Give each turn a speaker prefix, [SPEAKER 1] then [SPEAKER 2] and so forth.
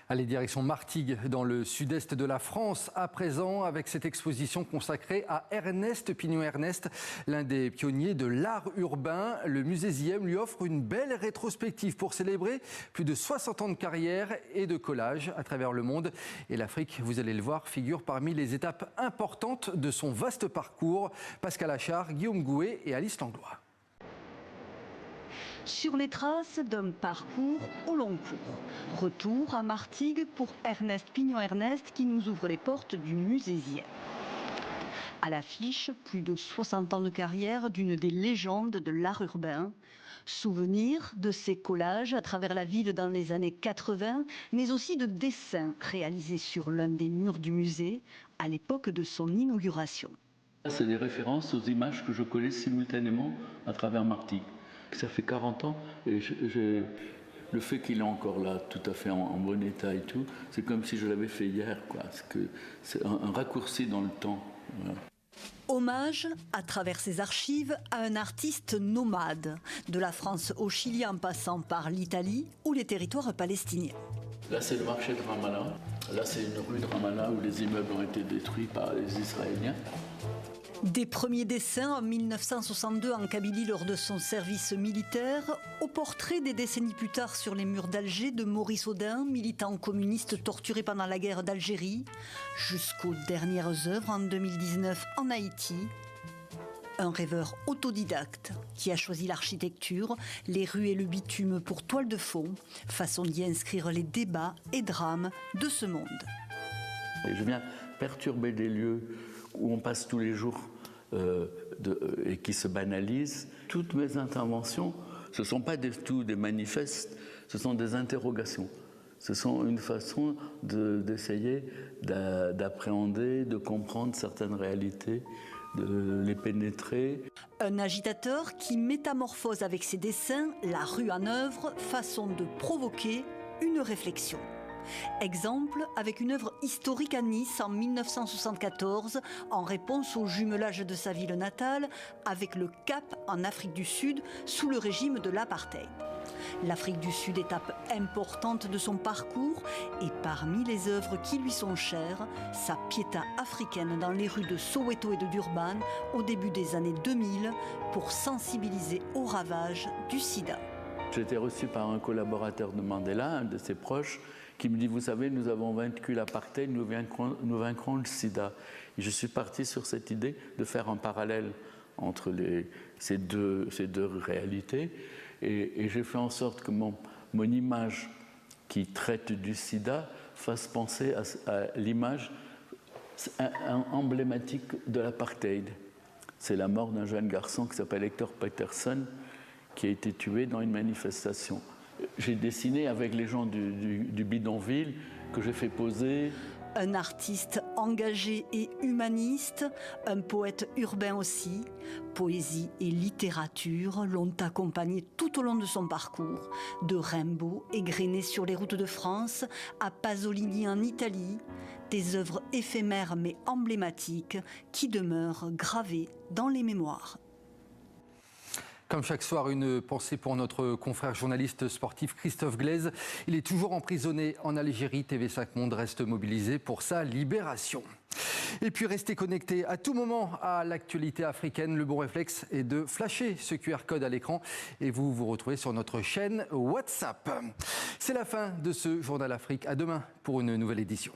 [SPEAKER 1] Allez, direction Martigues, dans le sud-est de la France, à présent, avec cette exposition consacrée à Ernest Pignon-Ernest, l'un des pionniers de l'art urbain. Le musée Ziem lui offre une belle rétrospective pour célébrer plus de 60 ans de carrière et de collage à travers le monde. Et l'Afrique, vous allez le voir, figure parmi les étapes importantes de son vaste parcours. Pascal Achard, Guillaume Gouet et Alice Langlois.
[SPEAKER 2] Sur les traces d'un parcours au long cours. Retour à Martigues pour Ernest Pignon-Ernest qui nous ouvre les portes du musée Ziem. À l'affiche, plus de 60 ans de carrière d'une des légendes de l'art urbain. Souvenir de ses collages à travers la ville dans les années 80, mais aussi de dessins réalisés sur l'un des murs du musée à l'époque de son inauguration.
[SPEAKER 3] C'est des références aux images que je collais simultanément à travers Martigues. Ça fait 40 ans et le fait qu'il est encore là, tout à fait en bon état et tout, c'est comme si je l'avais fait hier, quoi. C'est un raccourci dans le temps. Voilà.
[SPEAKER 2] Hommage, à travers ses archives, à un artiste nomade, de la France au Chili en passant par l'Italie ou les territoires palestiniens.
[SPEAKER 3] Là, c'est le marché de Ramallah. Là, c'est une rue de Ramallah où les immeubles ont été détruits par les Israéliens.
[SPEAKER 2] Des premiers dessins en 1962 en Kabylie lors de son service militaire, au portrait des décennies plus tard sur les murs d'Alger de Maurice Audin, militant communiste torturé pendant la guerre d'Algérie, jusqu'aux dernières œuvres en 2019 en Haïti. Un rêveur autodidacte qui a choisi l'architecture, les rues et le bitume pour toile de fond, façon d'y inscrire les débats et drames de ce monde.
[SPEAKER 3] Et je viens perturber des lieux où on passe tous les jours et qui se banalisent. Toutes mes interventions, ce ne sont pas tous des manifestes, ce sont des interrogations. Ce sont une façon d'essayer d'appréhender, de comprendre certaines réalités, de les pénétrer.
[SPEAKER 2] Un agitateur qui métamorphose avec ses dessins la rue en œuvre, façon de provoquer une réflexion. Exemple avec une œuvre historique à Nice en 1974 en réponse au jumelage de sa ville natale avec le Cap en Afrique du Sud sous le régime de l'apartheid. L'Afrique du Sud, étape importante de son parcours, et parmi les œuvres qui lui sont chères, sa Pietà africaine dans les rues de Soweto et de Durban au début des années 2000 pour sensibiliser aux ravages du sida.
[SPEAKER 3] J'ai été reçu par un collaborateur de Mandela, un de ses proches, qui me dit « Vous savez, nous avons vaincu l'apartheid, nous vaincrons le sida ». Et je suis parti sur cette idée de faire un parallèle entre ces deux réalités. Et j'ai fait en sorte que mon image qui traite du sida fasse penser à l'image emblématique de l'apartheid. C'est la mort d'un jeune garçon qui s'appelle Hector Peterson, qui a été tué dans une manifestation. J'ai dessiné avec les gens du bidonville que j'ai fait poser.
[SPEAKER 2] Un artiste engagé et humaniste, un poète urbain aussi. Poésie et littérature l'ont accompagné tout au long de son parcours. De Rimbaud égrené sur les routes de France à Pasolini en Italie. Des œuvres éphémères mais emblématiques qui demeurent gravées dans les mémoires.
[SPEAKER 1] Comme chaque soir, une pensée pour notre confrère journaliste sportif Christophe Glaise. Il est toujours emprisonné en Algérie. TV5 Monde reste mobilisé pour sa libération. Et puis restez connectés à tout moment à l'actualité africaine. Le bon réflexe est de flasher ce QR code à l'écran et vous vous retrouvez sur notre chaîne WhatsApp. C'est la fin de ce Journal Afrique. À demain pour une nouvelle édition.